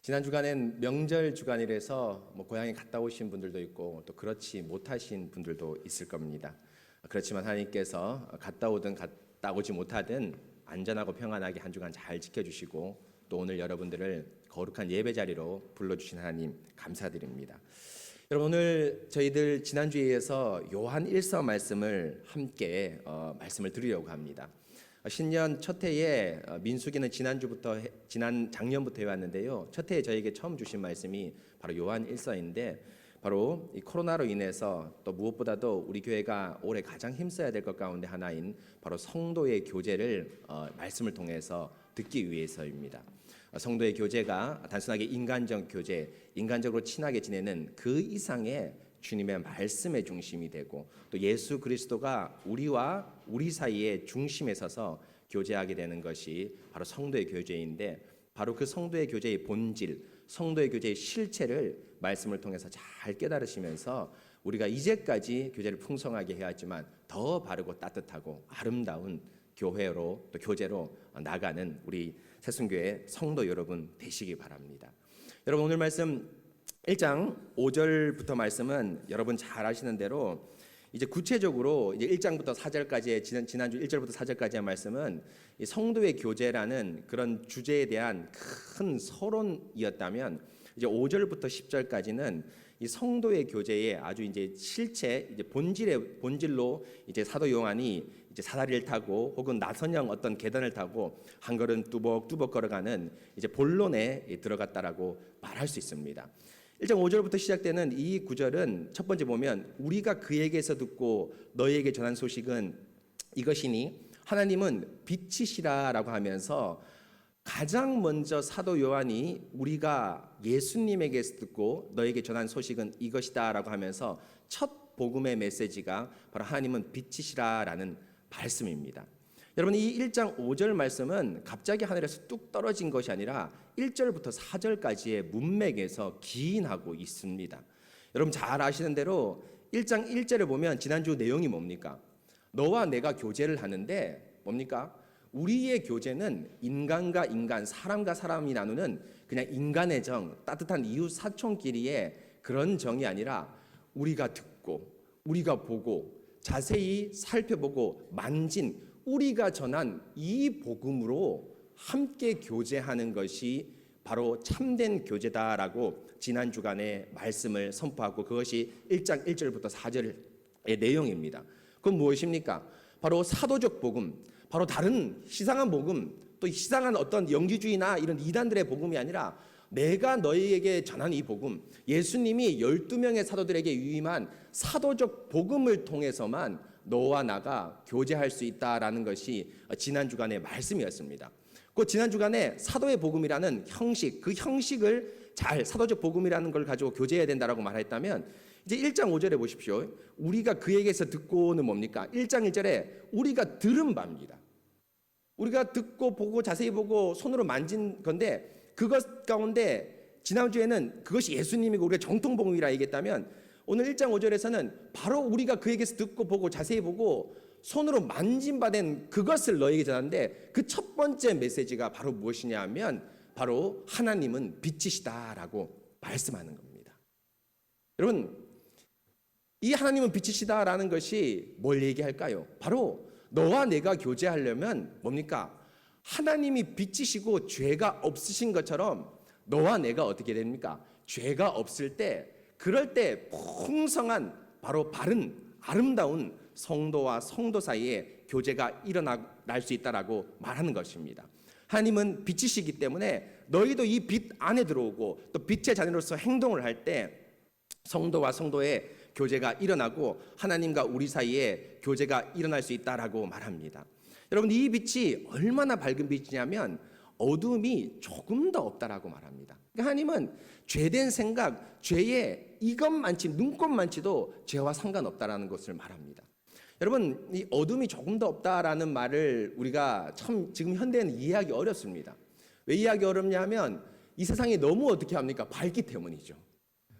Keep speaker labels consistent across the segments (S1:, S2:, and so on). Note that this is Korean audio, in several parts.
S1: 지난 주간엔 명절 주간이라서 고향에 갔다 오신 분들도 있고 또 그렇지 못하신 분들도 있을 겁니다. 그렇지만 하나님께서 갔다 오든 갔다 오지 못하든 안전하고 평안하게 한 주간 잘 지켜주시고 또 오늘 여러분들을 거룩한 예배 자리로 불러주신 하나님 감사드립니다. 여러분, 오늘 저희들 지난주에 이어서 요한 1서 말씀을 함께 말씀을 드리려고 합니다. 신년 첫 해에 민수기는 지난 작년부터 해왔는데요. 첫 해에 저에게 처음 주신 말씀이 바로 요한 1서인데 바로 이 코로나로 인해서 또 무엇보다도 우리 교회가 올해 가장 힘써야 될 것 가운데 하나인 바로 성도의 교제를 말씀을 통해서 듣기 위해서입니다. 성도의 교제가 단순하게 인간적 교제, 인간적으로 친하게 지내는 그 이상의 주님의 말씀의 중심이 되고 또 예수 그리스도가 우리와 우리 사이에 중심에 서서 교제하게 되는 것이 바로 성도의 교제인데, 바로 그 성도의 교제의 본질, 성도의 교제의 실체를 말씀을 통해서 잘 깨달으시면서 우리가 이제까지 교제를 풍성하게 해왔지만 더 바르고 따뜻하고 아름다운 교회로 또 교제로 나가는 우리 새순교회 성도 여러분 되시기 바랍니다. 여러분, 오늘 말씀 1장 5절부터 말씀은 여러분 잘 아시는 대로 이제 구체적으로 이제 1장부터 4절까지의 지난주 1절부터 4절까지의 말씀은 이 성도의 교제라는 그런 주제에 대한 큰 서론이었다면, 이제 5절부터 10절까지는 이 성도의 교제의 아주 이제 실체, 이제 본질로 이제 사도 요한이 이제 사다리를 타고 혹은 나선형 어떤 계단을 타고 한 걸음 뚜벅뚜벅 걸어가는 이제 본론에 들어갔다라고 말할 수 있습니다. 1장 5절부터 시작되는 이 구절은 첫 번째 보면 우리가 그에게서 듣고 너희에게 전한 소식은 이것이니 하나님은 빛이시라라고 하면서 가장 먼저 사도 요한이 우리가 예수님에게서 듣고 너에게 전한 소식은 이것이다라고 하면서 첫 복음의 메시지가 바로 하나님은 빛이시라라는 말씀입니다. 여러분, 이 1장 5절 말씀은 갑자기 하늘에서 뚝 떨어진 것이 아니라 1절부터 4절까지의 문맥에서 기인하고 있습니다. 여러분 잘 아시는 대로 1장 1절을 보면 지난주 내용이 뭡니까? 너와 내가 교제를 하는데 뭡니까? 우리의 교제는 인간과 인간, 사람과 사람이 나누는 그냥 인간의 정, 따뜻한 이웃 사촌끼리의 그런 정이 아니라 우리가 듣고 우리가 보고 자세히 살펴보고 만진 우리가 전한 이 복음으로 함께 교제하는 것이 바로 참된 교제다라고 지난 주간에 말씀을 선포하고, 그것이 1장 1절부터 4절의 내용입니다. 그건 무엇입니까? 바로 사도적 복음, 바로 다른 시상한 복음, 또 시상한 어떤 영지주의나 이런 이단들의 복음이 아니라 내가 너희에게 전한 이 복음, 예수님이 12명의 사도들에게 위임한 사도적 복음을 통해서만 너와 나가 교제할 수 있다라는 것이 지난 주간의 말씀이었습니다. 그 지난 주간에 사도의 복음이라는 형식, 그 형식을 잘 사도적 복음이라는 걸 가지고 교제해야 된다라고 말했다면, 이제 1장 5절에 보십시오. 우리가 그에게서 듣고는 뭡니까? 1장 1절에 우리가 들은 바입니다. 우리가 듣고 보고 자세히 보고 손으로 만진 건데, 그것 가운데 지난주에는 그것이 예수님이고 우리가 정통복음이라 얘기했다면, 오늘 1장 5절에서는 바로 우리가 그에게서 듣고 보고 자세히 보고 손으로 만진바된 그것을 너에게 전하는데, 그 첫 번째 메시지가 바로 무엇이냐 하면 바로 하나님은 빛이시다라고 말씀하는 겁니다. 여러분, 이 하나님은 빛이시다라는 것이 뭘 얘기할까요? 바로 너와 내가 교제하려면 뭡니까? 하나님이 빛이시고 죄가 없으신 것처럼 너와 내가 어떻게 됩니까? 죄가 없을 때, 그럴 때 풍성한 바로 바른 아름다운 성도와 성도 사이에 교제가 일어날 수 있다라고 말하는 것입니다. 하나님은 빛이시기 때문에 너희도 이 빛 안에 들어오고 또 빛의 자녀로서 행동을 할 때 성도와 성도의 교제가 일어나고 하나님과 우리 사이에 교제가 일어날 수 있다라고 말합니다. 여러분, 이 빛이 얼마나 밝은 빛이냐면 어둠이 조금 더 없다라고 말합니다. 하나님은 죄된 생각, 죄의 이것만치, 눈꼽만치도 죄와 상관없다라는 것을 말합니다. 여러분, 이 어둠이 조금 더 없다라는 말을 우리가 참 지금 현대에는 이해하기 어렵습니다. 왜 이해하기 어렵냐 하면 이 세상이 너무 어떻게 합니까? 밝기 때문이죠.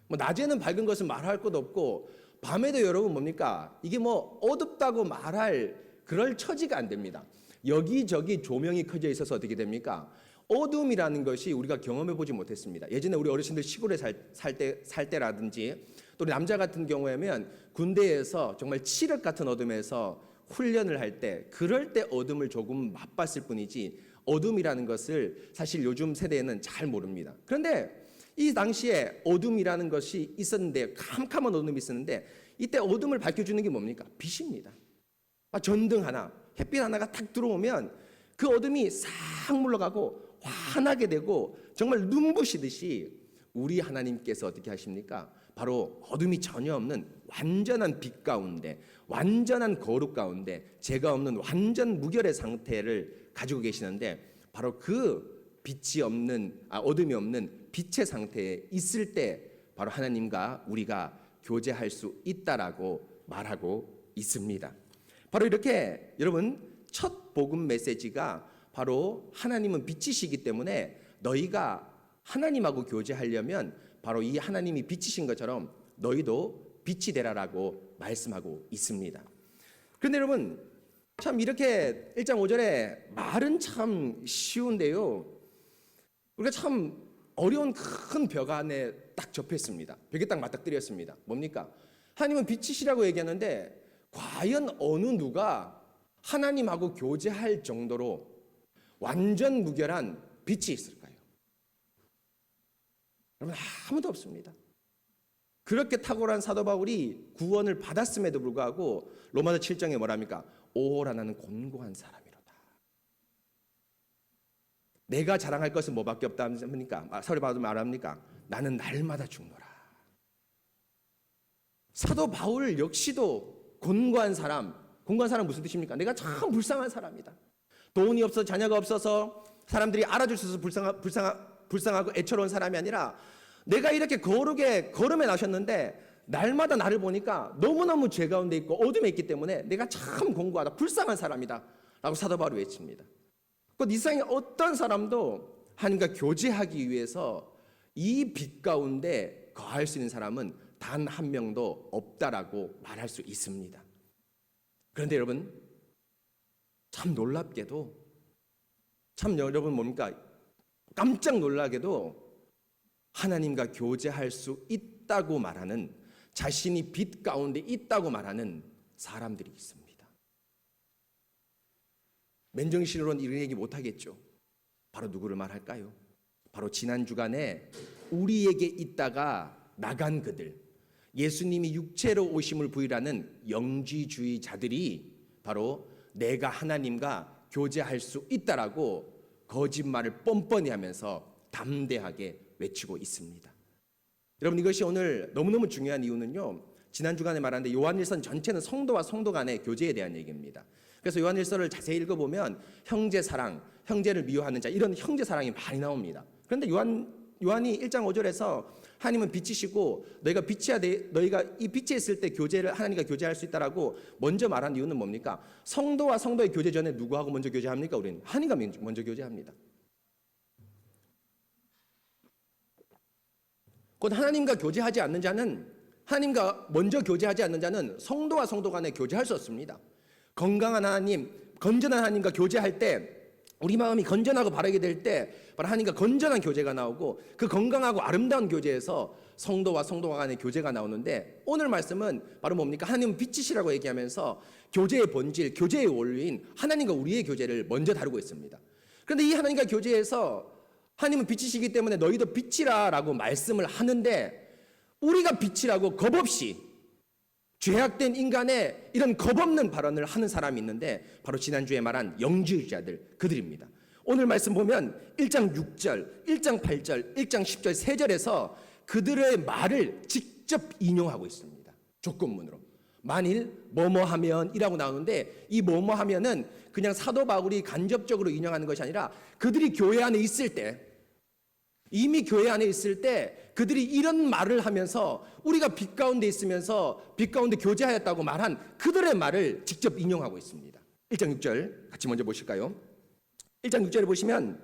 S1: 낮에는 밝은 것은 말할 것도 없고 밤에도 여러분 뭡니까? 이게 어둡다고 말할 그럴 처지가 안 됩니다. 여기저기 조명이 켜져 있어서 어떻게 됩니까? 어둠이라는 것이 우리가 경험해 보지 못했습니다. 예전에 우리 어르신들 시골에 살 때라든지 또 우리 남자 같은 경우에는 군대에서 정말 칠흑 같은 어둠에서 훈련을 할 때 그럴 때 어둠을 조금 맛봤을 뿐이지 어둠이라는 것을 사실 요즘 세대에는 잘 모릅니다. 그런데 이 당시에 어둠이라는 것이 있었는데 캄캄한 어둠이 있었는데 이때 어둠을 밝혀주는 게 뭡니까? 빛입니다. 전등 하나, 햇빛 하나가 탁 들어오면 그 어둠이 싹 물러가고 환하게 되고 정말 눈부시듯이 우리 하나님께서 어떻게 하십니까? 바로 어둠이 전혀 없는 완전한 빛 가운데, 완전한 거룩 가운데, 죄가 없는 완전 무결의 상태를 가지고 계시는데 바로 그 빛이 없는, 어둠이 없는 빛의 상태에 있을 때 바로 하나님과 우리가 교제할 수 있다라고 말하고 있습니다. 바로 이렇게 여러분 첫 복음 메시지가 바로 하나님은 빛이시기 때문에 너희가 하나님하고 교제하려면 바로 이 하나님이 빛이신 것처럼 너희도 빛이 되라라고 말씀하고 있습니다. 그런데 여러분 참 이렇게 1장 5절에 말은 참 쉬운데요, 우리가 참 어려운 큰 벽 안에 딱 접했습니다. 벽에 딱 맞닥뜨렸습니다. 뭡니까? 하나님은 빛이시라고 얘기하는데 과연 어느 누가 하나님하고 교제할 정도로 완전 무결한 빛이 있을까요? 여러분 아무도 없습니다. 그렇게 탁월한 사도 바울이 구원을 받았음에도 불구하고 로마서 7장에 뭐랍니까? 오라 나는 곤고한 사람이로다. 내가 자랑할 것은 뭐밖에 없다 합니까? 사도 바울은 말합니까? 나는 날마다 죽노라. 사도 바울 역시도 곤고한 사람 무슨 뜻입니까? 내가 참 불쌍한 사람이다. 돈이 없어서 자녀가 없어서 사람들이 알아줄 수 있어서 불쌍하고 애처로운 사람이 아니라 내가 이렇게 거룩에 걸음에 나셨는데 날마다 나를 보니까 너무너무 죄 가운데 있고 어둠에 있기 때문에 내가 참 공고하다, 불쌍한 사람이다 라고 사도 바울이 외칩니다. 그 이 세상에 어떤 사람도 하나님과 교제하기 위해서 이 빛 가운데 거할 수 있는 사람은 단 한 명도 없다라고 말할 수 있습니다. 그런데 여러분 참 놀랍게도 참 여러분 뭡니까? 깜짝 놀라게도 하나님과 교제할 수 있다고 말하는, 자신이 빛 가운데 있다고 말하는 사람들이 있습니다. 맨정신으로는 이런 얘기 못하겠죠. 바로 누구를 말할까요? 바로 지난 주간에 우리에게 있다가 나간 그들, 예수님이 육체로 오심을 부인하는 영지주의자들이 바로 내가 하나님과 교제할 수 있다라고 거짓말을 뻔뻔히 하면서 담대하게 외치고 있습니다. 여러분 이것이 오늘 너무너무 중요한 이유는요, 지난 주간에 말하는데 요한일서 전체는 성도와 성도 간의 교제에 대한 얘기입니다. 그래서 요한일서를 자세히 읽어보면 형제 사랑, 형제를 미워하는 자, 이런 형제 사랑이 많이 나옵니다. 그런데 요한이 1장 5절에서 하나님은 빛이시고 너희가 빛이야 너희가 이 빛에 있을 때 하나님과 교제할 수 있다라고 먼저 말한 이유는 뭡니까? 성도와 성도의 교제 전에 누구하고 먼저 교제합니까? 우리는 하나님과 먼저 교제합니다. 곧 하나님과 교제하지 않는 자는, 하나님과 먼저 교제하지 않는 자는 성도와 성도 간에 교제할 수 없습니다. 건강한 하나님, 건전한 하나님과 교제할 때, 우리 마음이 건전하고 바르게 될 때 바로 하나님과 건전한 교제가 나오고 그 건강하고 아름다운 교제에서 성도와 성도 간의 교제가 나오는데, 오늘 말씀은 바로 뭡니까? 하나님은 빛이시라고 얘기하면서 교제의 본질, 교제의 원리인 하나님과 우리의 교제를 먼저 다루고 있습니다. 그런데 이 하나님과 교제에서 하나님은 빛이시기 때문에 너희도 빛이라라고 말씀을 하는데, 우리가 빛이라고 겁없이 죄악된 인간의 이런 겁없는 발언을 하는 사람이 있는데 바로 지난주에 말한 영지주의자들, 그들입니다. 오늘 말씀 보면 1장 6절, 1장 8절, 1장 10절 3절에서 그들의 말을 직접 인용하고 있습니다. 조건문으로. 만일 뭐뭐하면 이라고 나오는데 이 뭐뭐하면은 그냥 사도 바울이 간접적으로 인용하는 것이 아니라 그들이 교회 안에 있을 때, 이미 교회 안에 있을 때 그들이 이런 말을 하면서 우리가 빛 가운데 있으면서 빛 가운데 교제하였다고 말한 그들의 말을 직접 인용하고 있습니다. 1장 6절 같이 먼저 보실까요? 1장 6절에 보시면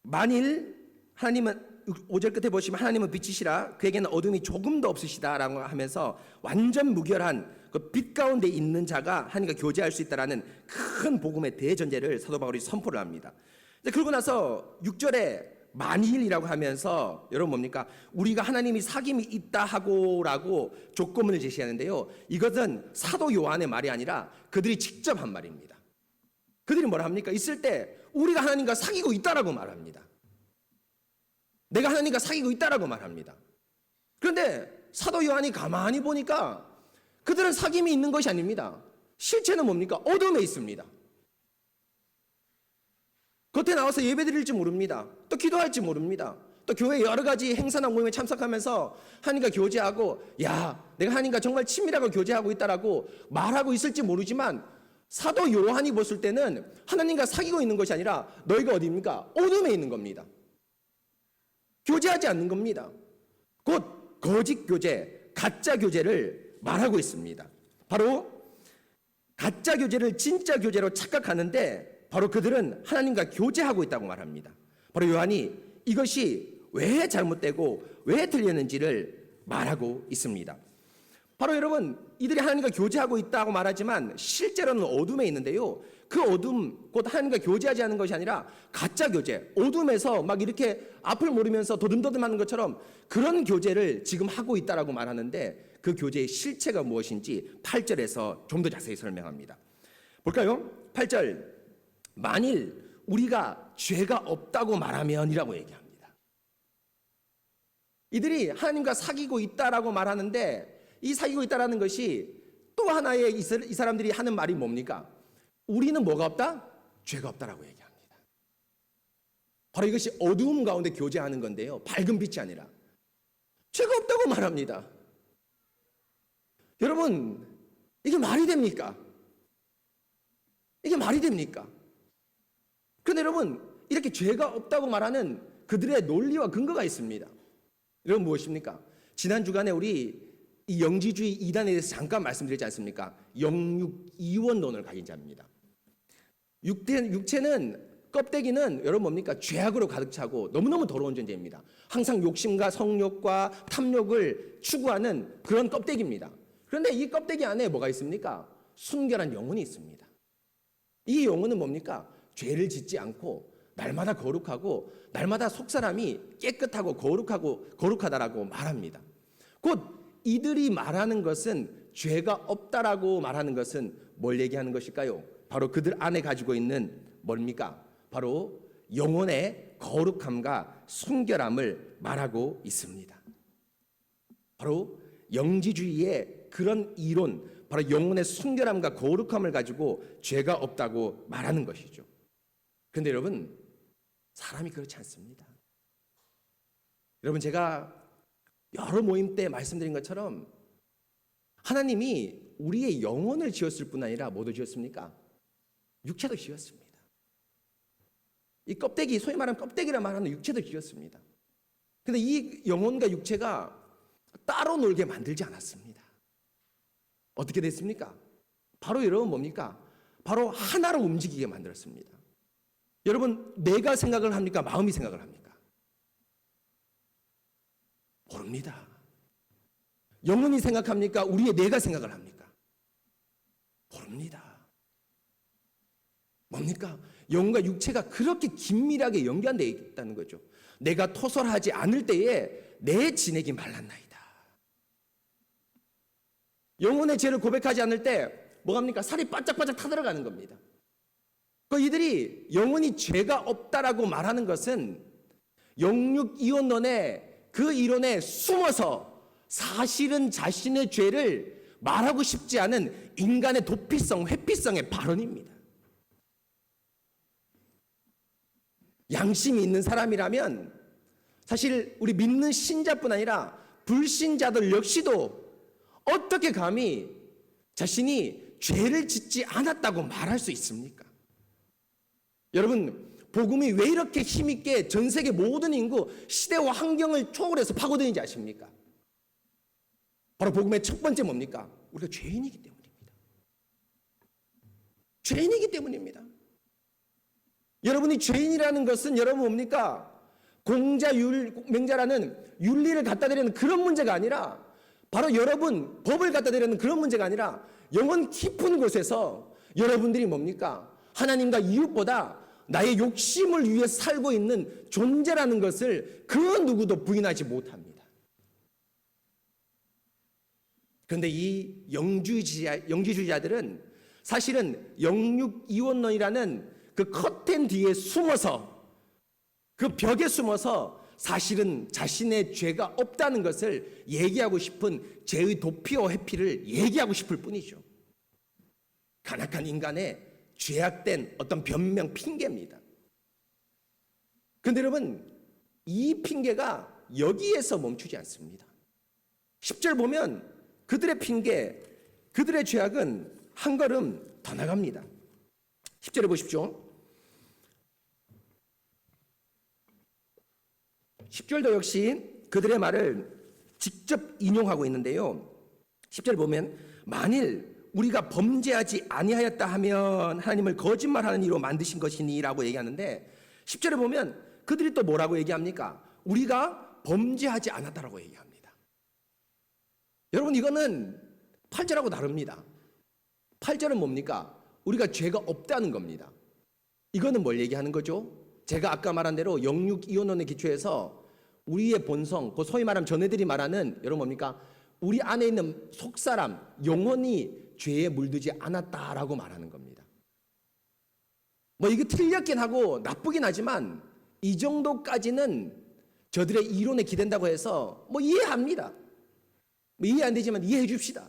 S1: 만일 하나님은, 5절 끝에 보시면 하나님은 빛이시라 그에게는 어둠이 조금도 없으시다라고 하면서 완전 무결한 그 빛 가운데 있는 자가 하나님과 교제할 수 있다라는 큰 복음의 대전제를 사도 바울이 선포를 합니다. 그러고 나서 6절에 만일이라고 하면서 여러분 뭡니까? 우리가 하나님이 사귐이 있다 하고라고 조건문을 제시하는데요. 이것은 사도 요한의 말이 아니라 그들이 직접 한 말입니다. 그들이 뭐라 합니까? 있을 때 우리가 하나님과 사귀고 있다라고 말합니다. 내가 하나님과 사귀고 있다라고 말합니다. 그런데 사도 요한이 가만히 보니까 그들은 사귐이 있는 것이 아닙니다. 실체는 뭡니까? 어둠에 있습니다. 겉에 나와서 예배드릴지 모릅니다. 또 기도할지 모릅니다. 또 교회 여러 가지 행사나 모임에 참석하면서 하나님과 교제하고 내가 하나님과 정말 친밀하게 교제하고 있다라고 말하고 있을지 모르지만 사도 요한이 봤을 때는 하나님과 사귀고 있는 것이 아니라 너희가 어디입니까? 어둠에 있는 겁니다. 교제하지 않는 겁니다. 곧 거짓 교제, 가짜 교제를 말하고 있습니다. 바로 가짜 교제를 진짜 교제로 착각하는데 바로 그들은 하나님과 교제하고 있다고 말합니다. 바로 요한이 이것이 왜 잘못되고 왜 틀렸는지를 말하고 있습니다. 바로 여러분, 이들이 하나님과 교제하고 있다고 말하지만 실제로는 어둠에 있는데요. 그 어둠, 곧 하나님과 교제하지 않는 것이 아니라 가짜 교제, 어둠에서 막 이렇게 앞을 모르면서 도듬도듬하는 것처럼 그런 교제를 지금 하고 있다라고 말하는데 그 교제의 실체가 무엇인지 8절에서 좀 더 자세히 설명합니다. 볼까요? 8절. 만일 우리가 죄가 없다고 말하면이라고 얘기합니다. 이들이 하나님과 사귀고 있다라고 말하는데 이 사귀고 있다라는 것이 또 하나의 이 사람들이 하는 말이 뭡니까? 우리는 뭐가 없다? 죄가 없다라고 얘기합니다. 바로 이것이 어두움 가운데 교제하는 건데요. 밝은 빛이 아니라 죄가 없다고 말합니다. 여러분, 이게 말이 됩니까? 이게 말이 됩니까? 그런데 여러분, 이렇게 죄가 없다고 말하는 그들의 논리와 근거가 있습니다. 여러분 무엇입니까? 지난 주간에 우리 이 영지주의 이단에 대해서 잠깐 말씀드렸지 않습니까? 영육이원론을 가진 자입니다. 육체는 껍데기는 여러분 뭡니까? 죄악으로 가득 차고 너무너무 더러운 존재입니다. 항상 욕심과 성욕과 탐욕을 추구하는 그런 껍데기입니다. 그런데 이 껍데기 안에 뭐가 있습니까? 순결한 영혼이 있습니다. 이 영혼은 뭡니까? 죄를 짓지 않고 날마다 거룩하고 날마다 속사람이 깨끗하고 거룩하다라고 말합니다. 곧 이들이 말하는 것은 죄가 없다라고 말하는 것은 뭘 얘기하는 것일까요? 바로 그들 안에 가지고 있는 뭡니까? 바로 영혼의 거룩함과 순결함을 말하고 있습니다. 바로 영지주의의 그런 이론, 바로 영혼의 순결함과 거룩함을 가지고 죄가 없다고 말하는 것이죠. 그런데 여러분, 사람이 그렇지 않습니다. 여러분, 제가 여러 모임 때 말씀드린 것처럼 하나님이 우리의 영혼을 지었을 뿐 아니라 뭐도 지었습니까? 육체도 지었습니다. 이 껍데기, 소위 말하는 껍데기라 말하는 육체도 지었습니다. 그런데 이 영혼과 육체가 따로 놀게 만들지 않았습니다. 어떻게 됐습니까? 바로 여러분 뭡니까? 바로 하나로 움직이게 만들었습니다. 여러분, 내가 생각을 합니까? 마음이 생각을 합니까? 모릅니다. 영혼이 생각합니까? 우리의 뇌가 생각을 합니까? 모릅니다. 뭡니까? 영혼과 육체가 그렇게 긴밀하게 연관되어 있다는 거죠. 내가 토설하지 않을 때에 내 진액이 말랐나이다. 영혼의 죄를 고백하지 않을 때 뭐합니까? 살이 바짝바짝 타들어가는 겁니다. 이들이 영혼이 죄가 없다라고 말하는 것은 영육이원론의 그 이론에 숨어서 사실은 자신의 죄를 말하고 싶지 않은 인간의 도피성, 회피성의 발언입니다. 양심이 있는 사람이라면 사실 우리 믿는 신자뿐 아니라 불신자들 역시도 어떻게 감히 자신이 죄를 짓지 않았다고 말할 수 있습니까? 여러분, 복음이 왜 이렇게 힘있게 전 세계 모든 인구, 시대와 환경을 초월해서 파고드는지 아십니까? 바로 복음의 첫 번째 뭡니까? 우리가 죄인이기 때문입니다. 죄인이기 때문입니다. 여러분이 죄인이라는 것은 여러분 뭡니까? 공자맹자라는 윤리를 갖다 드리는 그런 문제가 아니라 바로 여러분 법을 갖다 대려는 그런 문제가 아니라 영혼 깊은 곳에서 여러분들이 뭡니까? 하나님과 이웃보다 나의 욕심을 위해 살고 있는 존재라는 것을 그 누구도 부인하지 못합니다. 그런데 이 영지주의자들은 사실은 영육이원론이라는 그 커튼 뒤에 숨어서, 그 벽에 숨어서 사실은 자신의 죄가 없다는 것을 얘기하고 싶은 죄의 도피와 회피를 얘기하고 싶을 뿐이죠. 간악한 인간의 죄악된 어떤 변명, 핑계입니다. 그런데 여러분, 이 핑계가 여기에서 멈추지 않습니다. 10절 보면 그들의 핑계, 그들의 죄악은 한 걸음 더 나갑니다. 10절에 보십시오. 10절도 역시 그들의 말을 직접 인용하고 있는데요. 10절 보면 만일 우리가 범죄하지 아니하였다 하면 하나님을 거짓말하는 이로 만드신 것이니 라고 얘기하는데 10절에 보면 그들이 또 뭐라고 얘기합니까? 우리가 범죄하지 않았다라고 얘기합니다. 여러분, 이거는 8절하고 다릅니다. 8절은 뭡니까? 우리가 죄가 없다는 겁니다. 이거는 뭘 얘기하는 거죠? 제가 아까 말한 대로 영육이원론의 기초에서 우리의 본성, 그 소위 말하면 전애들이 말하는 여러분 뭡니까? 우리 안에 있는 속사람, 영혼이 죄에 물들지 않았다라고 말하는 겁니다. 뭐 이게 틀렸긴 하고 나쁘긴 하지만 이 정도까지는 저들의 이론에 기댄다고 해서 뭐 이해합니다. 뭐 이해 안 되지만 이해해 줍시다.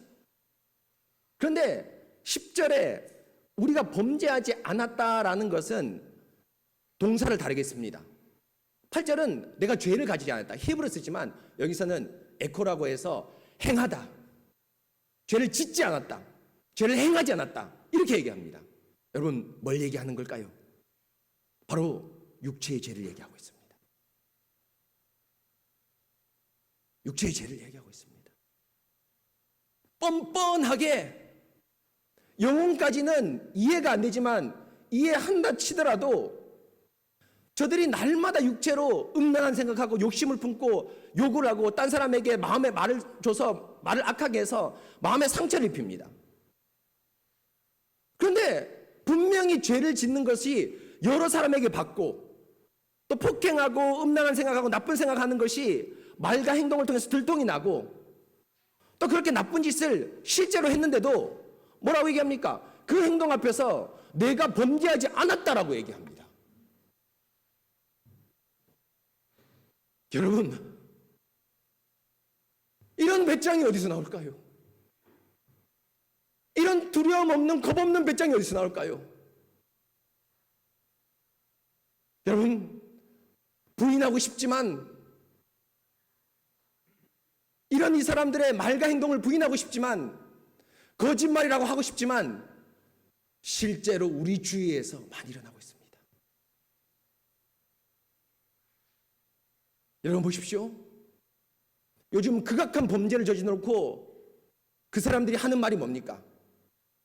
S1: 그런데 10절에 우리가 범죄하지 않았다라는 것은 동사를 다르게 씁니다. 8절은 내가 죄를 가지지 않았다. 히브리어를 쓰지만 여기서는 에코라고 해서 행하다. 죄를 짓지 않았다. 죄를 행하지 않았다. 이렇게 얘기합니다. 여러분, 뭘 얘기하는 걸까요? 바로 육체의 죄를 얘기하고 있습니다. 육체의 죄를 얘기하고 있습니다. 뻔뻔하게 영혼까지는 이해가 안 되지만 이해한다 치더라도 저들이 날마다 육체로 음란한 생각하고 욕심을 품고 욕을 하고 딴 사람에게 마음에 말을 줘서 말을 악하게 해서 마음에 상처를 입힙니다. 그런데 분명히 죄를 짓는 것이 여러 사람에게 받고 또 폭행하고 음란한 생각하고 나쁜 생각하는 것이 말과 행동을 통해서 들통이 나고 또 그렇게 나쁜 짓을 실제로 했는데도 뭐라고 얘기합니까? 그 행동 앞에서 내가 범죄하지 않았다라고 얘기합니다. 여러분, 이런 배짱이 어디서 나올까요? 이런 두려움 없는 겁 없는 배짱이 어디서 나올까요? 여러분, 부인하고 싶지만 이런 이 사람들의 말과 행동을 부인하고 싶지만 거짓말이라고 하고 싶지만 실제로 우리 주위에서 많이 일어나고 있습니다. 여러분 보십시오. 요즘 극악한 범죄를 저지르놓고 그 사람들이 하는 말이 뭡니까?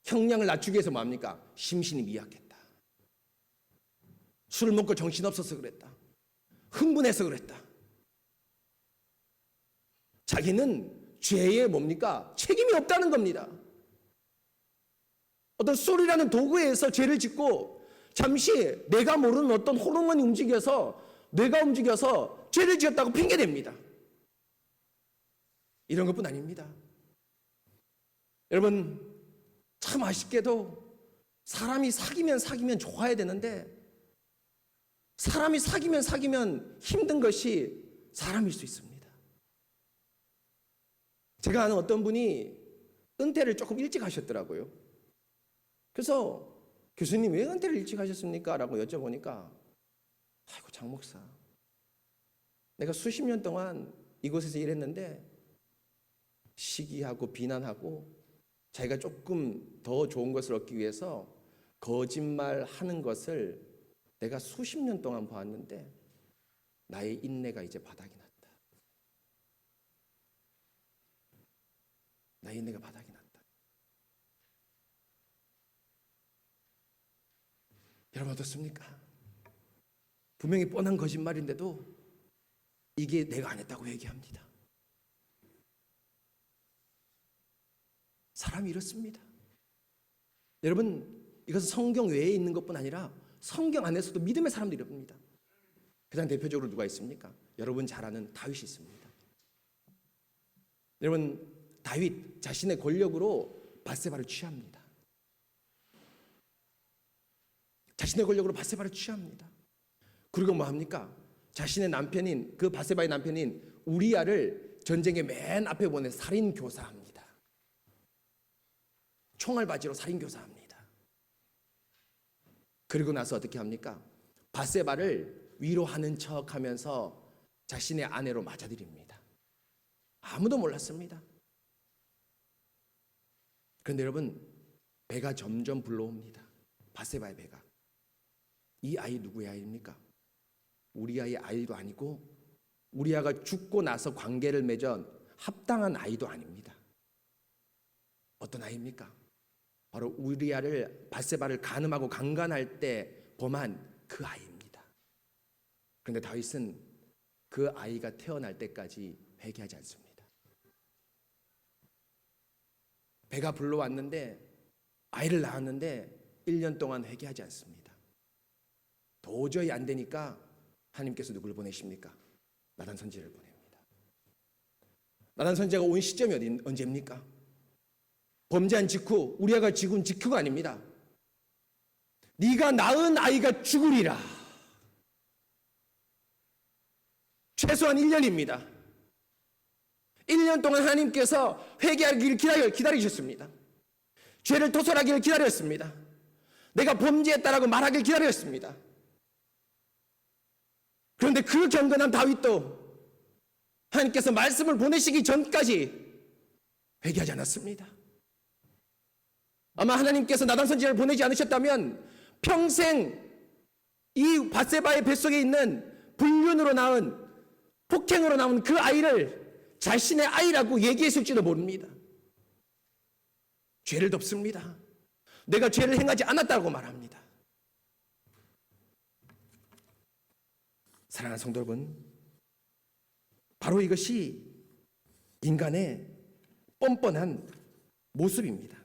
S1: 형량을 낮추기 위해서 뭡니까? 심신이 미약했다. 술을 먹고 정신없어서 그랬다. 흥분해서 그랬다. 자기는 죄에 뭡니까? 책임이 없다는 겁니다. 어떤 술이라는 도구에서 죄를 짓고 잠시 내가 모르는 어떤 호르몬이 뇌가 움직여서 죄를 지었다고 핑계댑니다. 이런 것뿐 아닙니다. 여러분, 참 아쉽게도 사람이 사귀면 좋아야 되는데 사람이 사귀면 힘든 것이 사람일 수 있습니다. 제가 아는 어떤 분이 은퇴를 조금 일찍 하셨더라고요. 그래서 교수님 왜 은퇴를 일찍 하셨습니까? 라고 여쭤보니까 아이고 장 목사, 내가 수십 년 동안 이곳에서 일했는데 시기하고 비난하고 자기가 조금 더 좋은 것을 얻기 위해서 거짓말하는 것을 내가 수십 년 동안 보았는데 나의 인내가 이제 바닥이 났다. 나의 인내가 바닥이 났다. 여러분 어떻습니까? 분명히 뻔한 거짓말인데도 이게 내가 안 했다고 얘기합니다. 사람이 이렇습니다. 여러분, 이것은 성경 외에 있는 것뿐 아니라 성경 안에서도 믿음의 사람들이 이럽니다. 가장 대표적으로 누가 있습니까? 여러분 잘 아는 다윗이 있습니다. 여러분, 다윗 자신의 권력으로 밧세바를 취합니다. 자신의 권력으로 밧세바를 취합니다. 그리고 뭐 합니까? 자신의 남편인 그 밧세바의 남편인 우리아를 전쟁의 맨 앞에 보내 살인 교사합니다. 총알 바지로 살인 교사합니다. 그리고 나서 어떻게 합니까? 밧세바를 위로하는 척하면서 자신의 아내로 맞아들입니다. 아무도 몰랐습니다. 그런데 여러분, 배가 점점 불러옵니다. 밧세바의 배가. 이 아이 누구의 아이입니까? 우리아의 아이도 아니고 우리아가 죽고 나서 관계를 맺은 합당한 아이도 아닙니다. 어떤 아이입니까? 바로 우리아를 밧세바를 간음하고 강간할 때 범한 그 아이입니다. 그런데 다윗은 그 아이가 태어날 때까지 회개하지 않습니다. 배가 불러왔는데 아이를 낳았는데 1년 동안 회개하지 않습니다. 도저히 안 되니까 하나님께서 누구를 보내십니까? 나단 선지자를 보냅니다. 나단 선지자가 온 시점이 언제입니까? 범죄한 직후, 우리아가 죽은 직후가 아닙니다. 네가 낳은 아이가 죽으리라. 최소한 1년입니다. 1년 동안 하나님께서 회개하기를 기다리셨습니다. 죄를 토설하기를 기다렸습니다. 내가 범죄했다라고 말하기를 기다렸습니다. 그런데 그 경건한 다윗도 하나님께서 말씀을 보내시기 전까지 회개하지 않았습니다. 아마 하나님께서 나단 선지자를 보내지 않으셨다면 평생 이 밧세바의 뱃속에 있는 불륜으로 낳은, 폭행으로 낳은 그 아이를 자신의 아이라고 얘기했을지도 모릅니다. 죄를 덮습니다. 내가 죄를 행하지 않았다고 말합니다. 사랑하는 성도 여러분, 바로 이것이 인간의 뻔뻔한 모습입니다.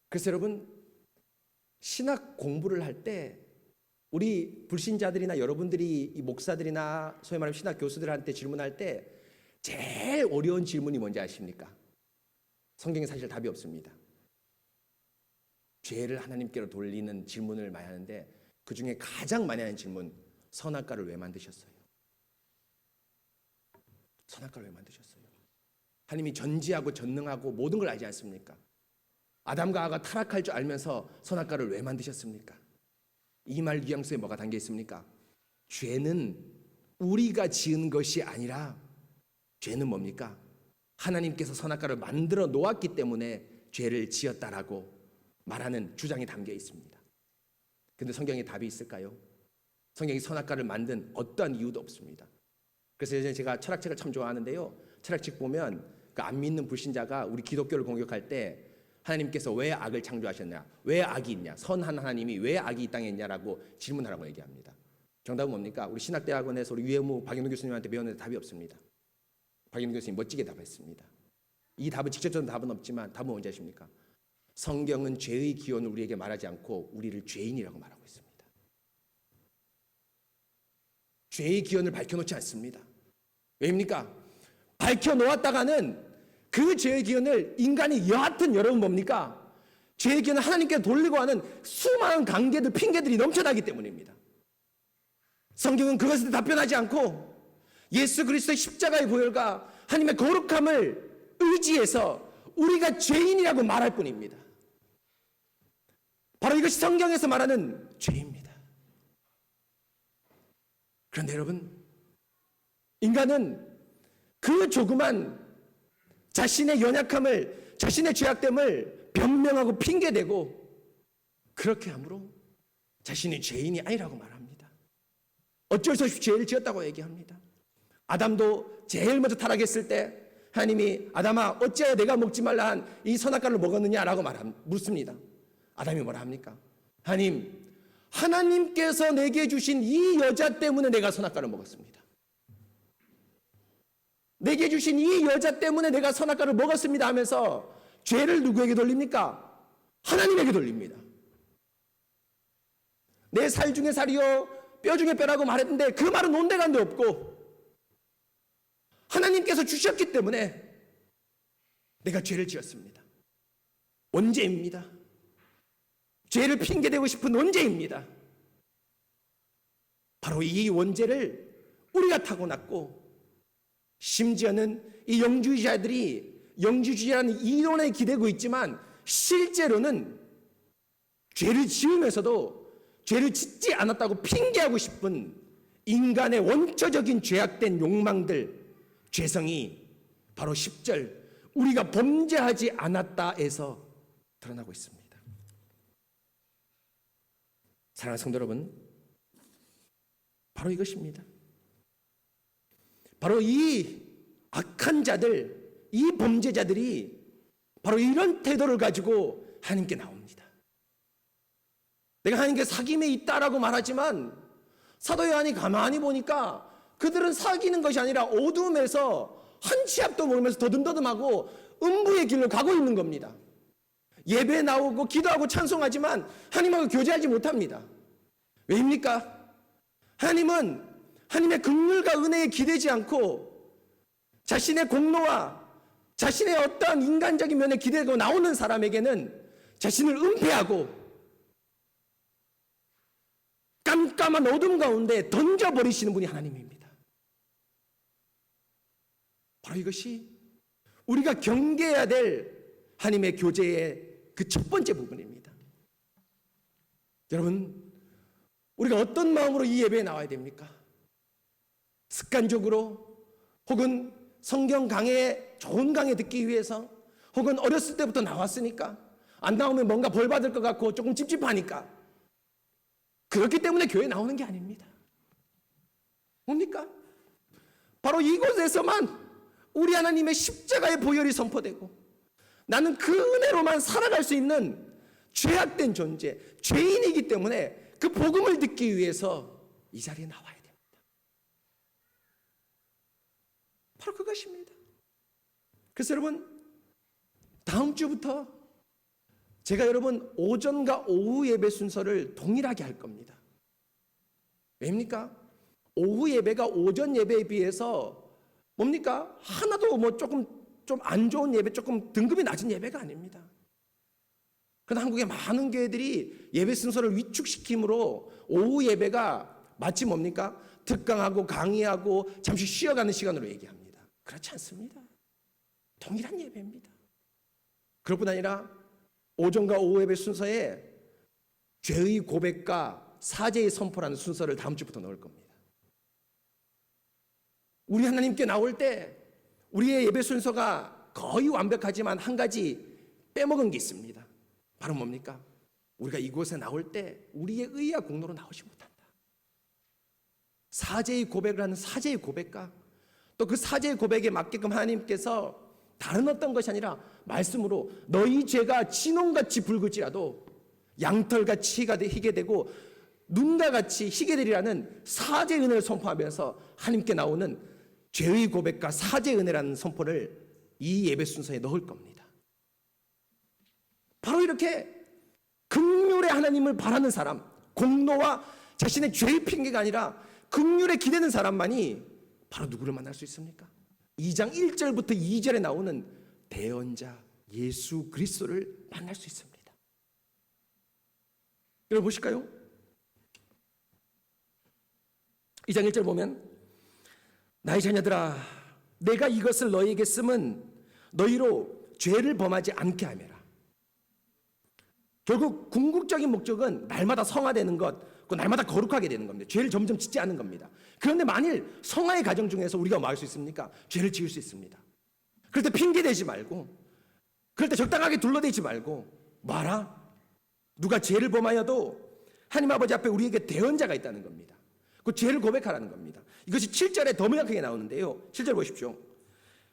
S1: 그래서 여러분, 신학 공부를 할 때 우리 불신자들이나 여러분들이 이 목사들이나 소위 말하는 신학 교수들한테 질문할 때 제일 어려운 질문이 뭔지 아십니까? 성경에 사실 답이 없습니다. 죄를 하나님께로 돌리는 질문을 많이 하는데 그 중에 가장 많이 하는 질문, 선악과를 왜 만드셨어요? 선악과를 왜 만드셨어요? 하나님이 전지하고 전능하고 모든 걸 알지 않습니까? 아담과 하와가 타락할 줄 알면서 선악과를 왜 만드셨습니까? 이 말 뉘앙스에 뭐가 담겨 있습니까? 죄는 우리가 지은 것이 아니라 죄는 뭡니까? 하나님께서 선악과를 만들어 놓았기 때문에 죄를 지었다라고 말하는 주장이 담겨 있습니다. 그런데 성경에 답이 있을까요? 성경이 선악과를 만든 어떠한 이유도 없습니다. 그래서 예전에 제가 철학책을 참 좋아하는데요, 철학책 보면 그 안 믿는 불신자가 우리 기독교를 공격할 때 하나님께서 왜 악을 창조하셨냐, 왜 악이 있냐, 선한 하나님이 왜 악이 이 땅에 있냐라고 질문하라고 얘기합니다. 정답은 뭡니까? 우리 신학대학원에서 우리 유해무 박영동 교수님한테 배웠는데 답이 없습니다. 박영동 교수님 멋지게 답했습니다. 이 답은 직접적인 답은 없지만 답은 뭔지 아십니까? 성경은 죄의 기원을 우리에게 말하지 않고 우리를 죄인이라고 말하고 있습니다. 죄의 기원을 밝혀놓지 않습니다. 왜입니까? 밝혀놓았다가는 그 죄의 기원을 인간이 여하튼 여러분 뭡니까? 죄의 기원을 하나님께 돌리고 하는 수많은 관계들, 핑계들이 넘쳐나기 때문입니다. 성경은 그것에 답변하지 않고 예수 그리스도의 십자가의 보혈과 하나님의 거룩함을 의지해서 우리가 죄인이라고 말할 뿐입니다. 바로 이것이 성경에서 말하는 죄입니다. 그런데 여러분, 인간은 그 조그만 자신의 연약함을, 자신의 죄악됨을 변명하고 핑계대고 그렇게 함으로 자신이 죄인이 아니라고 말합니다. 어쩔 수 없이 죄를 지었다고 얘기합니다. 아담도 제일 먼저 타락했을 때 하나님이 아담아 어찌하여 내가 먹지 말라 한 이 선악과를 먹었느냐라고 묻습니다. 아담이 뭐라 합니까? 하나님께서 내게 주신 이 여자 때문에 내가 선악과를 먹었습니다. 내게 주신 이 여자 때문에 내가 선악과를 먹었습니다 하면서 죄를 누구에게 돌립니까? 하나님에게 돌립니다. 내 살 중에 살이요 뼈 중에 뼈라고 말했는데 그 말은 온데간데 없고 하나님께서 주셨기 때문에 내가 죄를 지었습니다. 원죄입니다. 죄를 핑계대고 싶은 원죄입니다. 바로 이 원죄를 우리가 타고났고 심지어는 이 영주주의자라는 이론에 기대고 있지만 실제로는 죄를 지으면서도 죄를 짓지 않았다고 핑계하고 싶은 인간의 원초적인 죄악된 욕망들, 죄성이 바로 10절 우리가 범죄하지 않았다에서 드러나고 있습니다. 사랑하는 성도 여러분, 바로 이것입니다. 바로 이 악한 자들, 이 범죄자들이 바로 이런 태도를 가지고 하나님께 나옵니다. 내가 하나님께 사귐에 있다라고 말하지만 사도 요한이 가만히 보니까 그들은 사귀는 것이 아니라 어둠에서 한 치 앞도 모르면서 더듬더듬하고 음부의 길로 가고 있는 겁니다. 예배 나오고 기도하고 찬송하지만 하나님하고 교제하지 못합니다. 왜입니까? 하나님은 하나님의 긍휼과 은혜에 기대지 않고 자신의 공로와 자신의 어떤 인간적인 면에 기대고 나오는 사람에게는 자신을 은폐하고 깜깜한 어둠 가운데 던져버리시는 분이 하나님입니다. 바로 이것이 우리가 경계해야 될 하나님의 교제의 그 첫 번째 부분입니다. 여러분, 우리가 어떤 마음으로 이 예배에 나와야 됩니까? 습관적으로 혹은 성경 강해, 좋은 강해 듣기 위해서 혹은 어렸을 때부터 나왔으니까 안 나오면 뭔가 벌 받을 것 같고 조금 찝찝하니까 그렇기 때문에 교회에 나오는 게 아닙니다. 뭡니까? 바로 이곳에서만 우리 하나님의 십자가의 보혈이 선포되고 나는 그 은혜로만 살아갈 수 있는 죄악된 존재, 죄인이기 때문에 그 복음을 듣기 위해서 이 자리에 나와야 됩니다. 바로 그것입니다. 그래서 여러분, 다음 주부터 제가 여러분 오전과 오후 예배 순서를 동일하게 할 겁니다. 왜입니까? 오후 예배가 오전 예배에 비해서 뭡니까? 하나도 뭐 조금 좀 안 좋은 예배, 조금 등급이 낮은 예배가 아닙니다. 그런데 한국의 많은 교회들이 예배 순서를 위축시킴으로 오후 예배가 마치 뭡니까? 특강하고 강의하고 잠시 쉬어가는 시간으로 얘기합니다. 그렇지 않습니다. 동일한 예배입니다. 그럴 뿐 아니라 오전과 오후 예배 순서에 죄의 고백과 사죄의 선포라는 순서를 다음 주부터 넣을 겁니다. 우리 하나님께 나올 때 우리의 예배 순서가 거의 완벽하지만 한 가지 빼먹은 게 있습니다. 바로 뭡니까? 우리가 이곳에 나올 때 우리의 의와 공로로 나오지 못한다. 사죄의 고백을 하는 사죄의 고백과 또 그 사죄의 고백에 맞게끔 하나님께서 다른 어떤 것이 아니라 말씀으로 너희 죄가 진홍같이 붉을지라도 양털같이 희게 되고 눈과 같이 희게 되리라는 사죄의 은혜를 선포하면서 하나님께 나오는 죄의 고백과 사죄의 은혜라는 선포를 이 예배 순서에 넣을 겁니다. 바로 이렇게 긍휼의 하나님을 바라는 사람, 공로와 자신의 죄의 핑계가 아니라 긍휼에 기대는 사람만이 바로 누구를 만날 수 있습니까? 2장 1절부터 2절에 나오는 대언자 예수 그리스도를 만날 수 있습니다. 여러분 보실까요? 2장 1절 보면 나의 자녀들아 내가 이것을 너희에게 쓰면 너희로 죄를 범하지 않게 하매라. 결국 궁극적인 목적은 날마다 성화되는 것, 그 날마다 거룩하게 되는 겁니다. 죄를 점점 짓지 않는 겁니다. 그런데 만일 성화의 과정 중에서 우리가 뭐 할 수 있습니까? 죄를 지을 수 있습니다. 그럴 때 핑계대지 말고, 그럴 때 적당하게 둘러대지 말고 뭐하라? 누가 죄를 범하여도 하나님 아버지 앞에 우리에게 대언자가 있다는 겁니다. 그 죄를 고백하라는 겁니다. 이것이 7절에 더 명확하게 나오는데요. 7절 보십시오.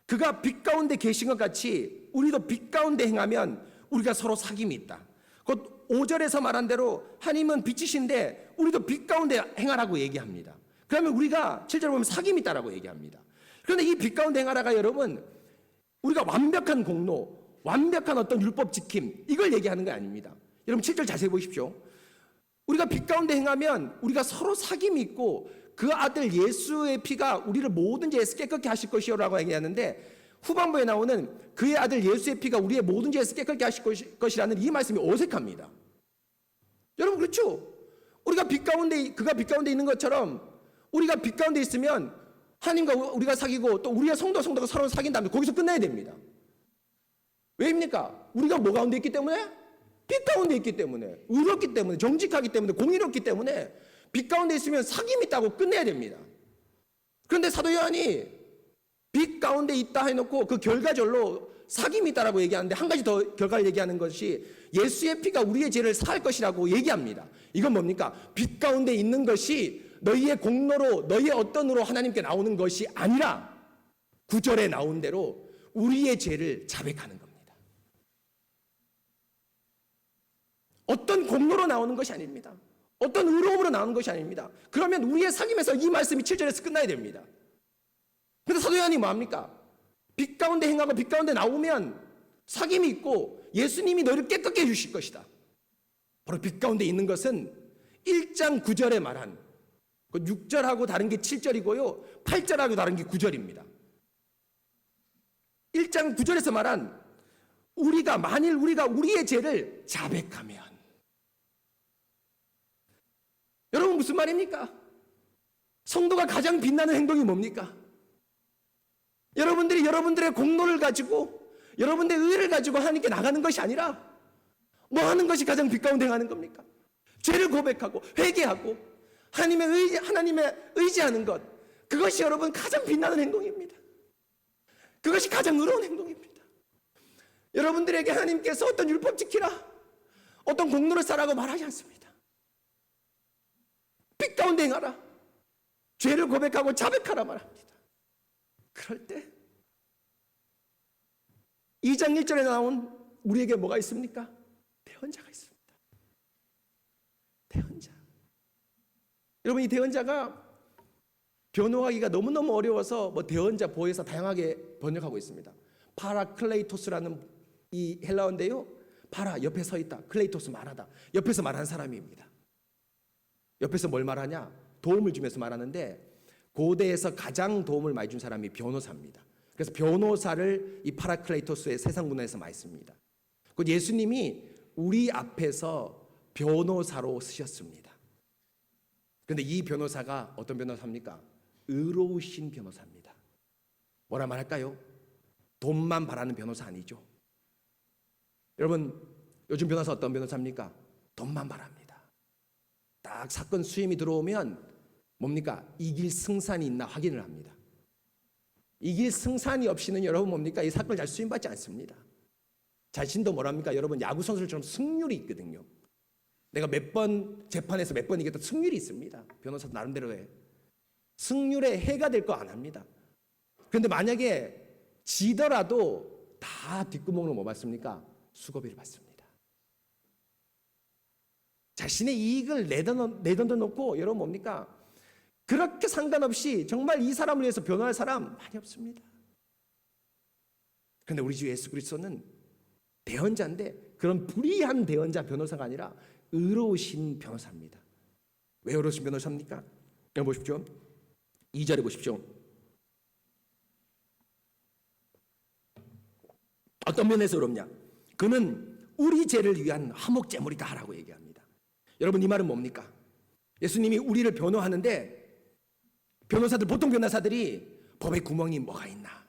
S1: 그가 빛 가운데 계신 것 같이 우리도 빛 가운데 행하면 우리가 서로 사귐이 있다. 곧 5절에서 말한 대로 하나님은 빛이신데 우리도 빛 가운데 행하라고 얘기합니다. 그러면 우리가 7절 보면 사귐이 있다라고 얘기합니다. 그런데 이 빛 가운데 행하라가 여러분 우리가 완벽한 공로,
S2: 완벽한 어떤 율법 지킴, 이걸 얘기하는 거 아닙니다. 여러분 7절 자세히 보십시오. 우리가 빛 가운데 행하면 우리가 서로 사귐이 있고 그 아들 예수의 피가 우리를 모든 죄에서 깨끗게 하실 것이요라고 얘기하는데, 후반부에 나오는 그의 아들 예수의 피가 우리의 모든 죄에서 깨끗게 하실 것이라는 이 말씀이 어색합니다. 여러분 그렇죠? 우리가 빛 가운데, 그가 빛 가운데 있는 것처럼 우리가 빛 가운데 있으면 하나님과 우리가 사귀고 또 우리의 성도가 서로 사귄다면 거기서 끝나야 됩니다. 왜입니까? 우리가 뭐 가운데 있기 때문에? 빛 가운데 있기 때문에, 의롭기 때문에, 정직하기 때문에, 공의롭기 때문에 빛 가운데 있으면 사귐이 있다고 끝내야 됩니다. 그런데 사도 요한이 빛 가운데 있다 해놓고 그 결과절로 사귐이 있다라고 얘기하는데, 한 가지 더 결과를 얘기하는 것이 예수의 피가 우리의 죄를 사할 것이라고 얘기합니다. 이건 뭡니까? 빛 가운데 있는 것이 너희의 공로로, 너희의 어떤 으로 하나님께 나오는 것이 아니라 9절에 나온 대로 우리의 죄를 자백하는 겁니다. 어떤 공로로 나오는 것이 아닙니다. 어떤 의로움으로 나오는 것이 아닙니다. 그러면 우리의 사귐에서 이 말씀이 7절에서 끝나야 됩니다. 그런데 사도 요한이 뭐합니까? 빛 가운데 행하고 빛 가운데 나오면 사귐이 있고 예수님이 너희를 깨끗게 해주실 것이다. 바로 빛 가운데 있는 것은 1장 9절에 말한, 6절하고 다른 게 7절이고요 8절하고 다른 게 9절입니다. 1장 9절에서 말한 만일 우리가 우리의 죄를 자백하면, 여러분 무슨 말입니까? 성도가 가장 빛나는 행동이 뭡니까? 여러분들이 여러분들의 공로를 가지고, 여러분들의 의를 가지고 하나님께 나가는 것이 아니라 뭐 하는 것이 가장 빛 가운데 행하는 겁니까? 죄를 고백하고 회개하고 하나님의 의지하는 것, 그것이 여러분 가장 빛나는 행동입니다. 그것이 가장 의로운 행동입니다. 여러분들에게 하나님께서 어떤 율법 지키라, 어떤 공로를 쌓으라고 말하지 않습니다. 빛 가운데 행하라, 죄를 고백하고 자백하라 말합니다. 그럴 때 2장 1절에 나온 우리에게 뭐가 있습니까? 대언자가 있습니다. 대언자. 여러분 이 대언자가 변호하기가 너무너무 어려워서 대언자, 보혜사 다양하게 번역하고 있습니다. 파라클레이토스라는 이 헬라어인데요, 파라 옆에 서 있다, 클레이토스 말하다, 옆에서 말하는 사람입니다. 옆에서 뭘 말하냐? 도움을 주면서 말하는데, 고대에서 가장 도움을 많이 준 사람이 변호사입니다. 그래서 변호사를 이 파라클레이토스의 세상 문화에서 많이 씁니다. 예수님이 우리 앞에서 변호사로 쓰셨습니다. 그런데 이 변호사가 어떤 변호사입니까? 의로우신 변호사입니다. 뭐라 말할까요? 돈만 바라는 변호사 아니죠. 여러분 요즘 변호사 어떤 변호사입니까? 돈만 바랍니다. 딱 사건 수임이 들어오면 뭡니까? 이길 승산이 있나 확인을 합니다. 이길 승산이 없이는 여러분 뭡니까? 이 사건을 잘 수임받지 않습니다. 자신도 뭐랍니까? 여러분 야구 선수들처럼 승률이 있거든요. 내가 몇 번 재판에서 몇 번 이겼다, 승률이 있습니다. 변호사도 나름대로 해. 승률에 해가 될 거 안 합니다. 그런데 만약에 지더라도 다 뒷구멍으로 뭐 받습니까? 수고비를 받습니다. 자신의 이익을 내던져 놓고 여러분 뭡니까? 그렇게 상관없이 정말 이 사람을 위해서 변호할 사람 많이 없습니다. 그런데 우리 주 예수 그리스도는 대언자인데, 그런 불의한 대언자 변호사가 아니라 의로우신 변호사입니다. 왜 의로우신 변호사입니까? 여기 보십시오. 2절에 보십시오. 어떤 면에서 의롭냐? 그는 우리 죄를 위한 화목제물이다 라고 얘기합니다. 여러분 이 말은 뭡니까? 예수님이 우리를 변호하는데, 변호사들, 보통 변호사들이 법에 구멍이 뭐가 있나,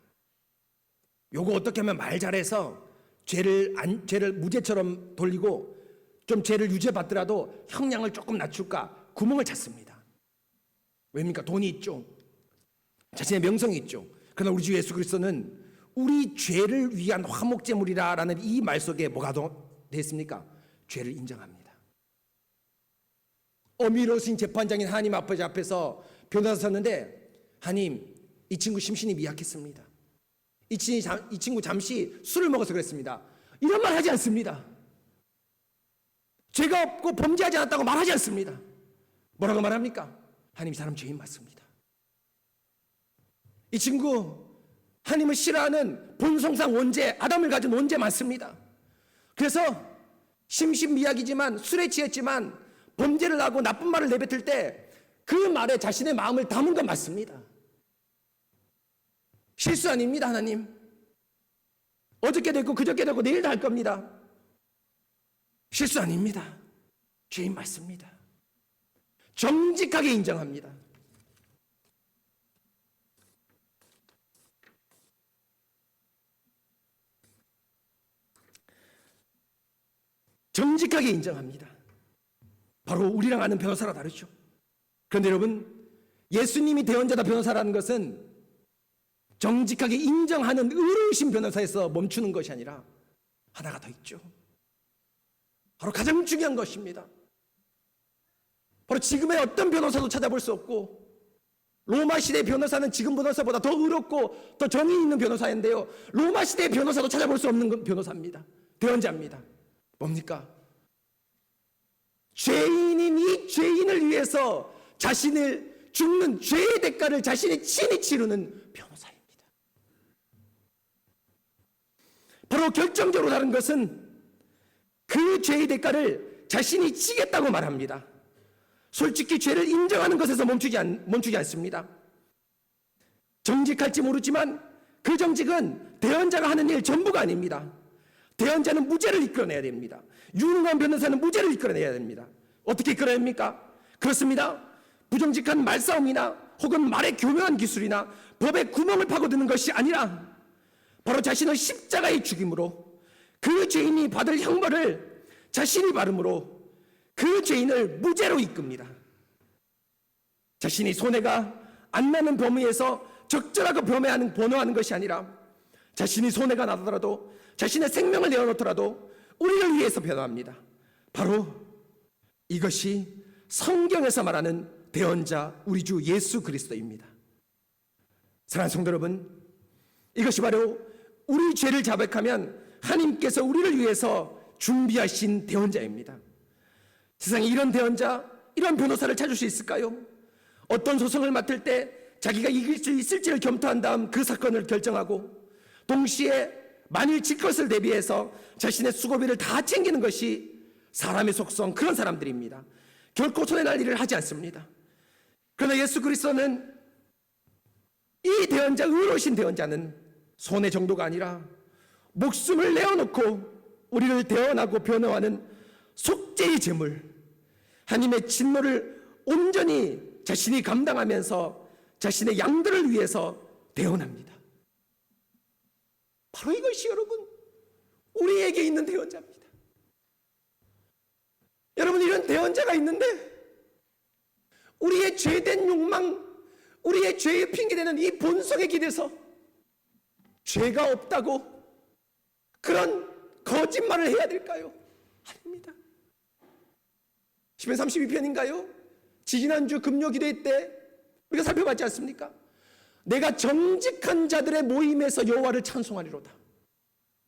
S2: 요거 어떻게 하면 말 잘해서 죄를 무죄처럼 돌리고 좀 죄를 유죄받더라도 형량을 조금 낮출까 구멍을 찾습니다. 왜입니까? 돈이 있죠. 자신의 명성이 있죠. 그러나 우리 주 예수 그리스도는 우리 죄를 위한 화목제물이라는 이 말 속에 뭐가 되어 있습니까? 죄를 인정합니다. 어미로우신 재판장인 하나님 아버지 앞에서 변호사 섰는데, 하나님 이 친구 심신이 미약했습니다. 이 친구 잠시 술을 먹어서 그랬습니다. 이런 말 하지 않습니다. 죄가 없고 범죄하지 않았다고 말하지 않습니다. 뭐라고 말합니까? 하나님 이 사람 죄인 맞습니다. 이 친구 하나님을 싫어하는 본성상 원죄, 아담을 가진 원죄 많습니다. 그래서 심신미약이지만 술에 취했지만 범죄를 하고 나쁜 말을 내뱉을 때 그 말에 자신의 마음을 담은 건 맞습니다. 실수 아닙니다. 하나님 어저께 됐고 그저께 됐고 내일도 할 겁니다. 실수 아닙니다. 죄인 맞습니다. 정직하게 인정합니다. 정직하게 인정합니다. 바로 우리랑 아는 변호사라 다르죠. 그런데 여러분, 예수님이 대언자다 변호사라는 것은 정직하게 인정하는 의로우신 변호사에서 멈추는 것이 아니라 하나가 더 있죠. 바로 가장 중요한 것입니다. 바로 지금의 어떤 변호사도 찾아볼 수 없고, 로마 시대의 변호사는 지금 변호사보다 더 의롭고 더 정의 있는 변호사인데요, 로마 시대의 변호사도 찾아볼 수 없는 변호사입니다. 대언자입니다. 뭡니까? 죄인인 이 죄인을 위해서 자신을 죽는 죄의 대가를 자신이 친히 치르는 변호사입니다. 바로 결정적으로 다른 것은 그 죄의 대가를 자신이 지겠다고 말합니다. 솔직히 죄를 인정하는 것에서 멈추지 않습니다. 정직할지 모르지만 그 정직은 대언자가 하는 일 전부가 아닙니다. 대언자는 무죄를 이끌어내야 됩니다. 유능한 변호사는 무죄를 이끌어내야 됩니다. 어떻게 이끌어야 합니까? 그렇습니다. 부정직한 말싸움이나 혹은 말의 교묘한 기술이나 법의 구멍을 파고드는 것이 아니라 바로 자신의 십자가의 죽임으로 그 죄인이 받을 형벌을 자신이 받음으로 그 죄인을 무죄로 이끕니다. 자신이 손해가 안 나는 범위에서 적절하고 변호하는 것이 아니라 자신이 손해가 나더라도 자신의 생명을 내어놓더라도 우리를 위해서 변호합니다. 바로 이것이 성경에서 말하는 대언자 우리 주 예수 그리스도입니다. 사랑하는 성도 여러분, 이것이 바로 우리 죄를 자백하면 하나님께서 우리를 위해서 준비하신 대언자입니다. 세상에 이런 대언자, 이런 변호사를 찾을 수 있을까요? 어떤 소송을 맡을 때 자기가 이길 수 있을지를 검토한 다음 그 사건을 결정하고 동시에 만일 질 것을 대비해서 자신의 수고비를 다 챙기는 것이 사람의 속성, 그런 사람들입니다. 결코 손해날 일을 하지 않습니다. 그러나 예수 그리스도는 이 대언자, 의로우신 대언자는 손해 정도가 아니라 목숨을 내어놓고 우리를 대언하고 변호하는 속죄의 제물, 하나님의 진노를 온전히 자신이 감당하면서 자신의 양들을 위해서 대언합니다. 바로 이것이 여러분 우리에게 있는 대언자입니다. 여러분, 이런 대언자가 있는데 우리의 죄된 욕망, 우리의 죄의 핑계대는 이 본성에 기대서 죄가 없다고 그런 거짓말을 해야 될까요? 아닙니다. 시편 32편인가요? 지지난주 금요 기도회 때 우리가 살펴봤지 않습니까? 내가 정직한 자들의 모임에서 여호와를 찬송하리로다.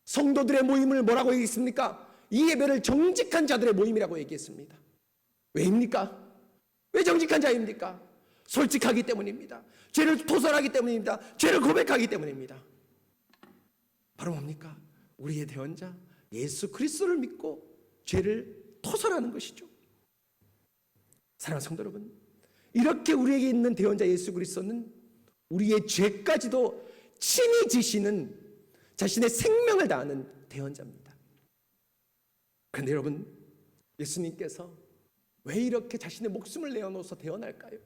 S2: 성도들의 모임을 뭐라고 얘기했습니까? 이 예배를 정직한 자들의 모임이라고 얘기했습니다. 왜입니까? 왜 정직한 자입니까? 솔직하기 때문입니다. 죄를 토설하기 때문입니다. 죄를 고백하기 때문입니다. 바로 뭡니까? 우리의 대언자 예수 그리스도를 믿고 죄를 토설하는 것이죠. 사랑하는 성도 여러분, 이렇게 우리에게 있는 대언자 예수 그리스도는 우리의 죄까지도 친히 지시는 자신의 생명을 다하는 대언자입니다. 그런데 여러분, 예수님께서 왜 이렇게 자신의 목숨을 내어놓아서 대언할까요?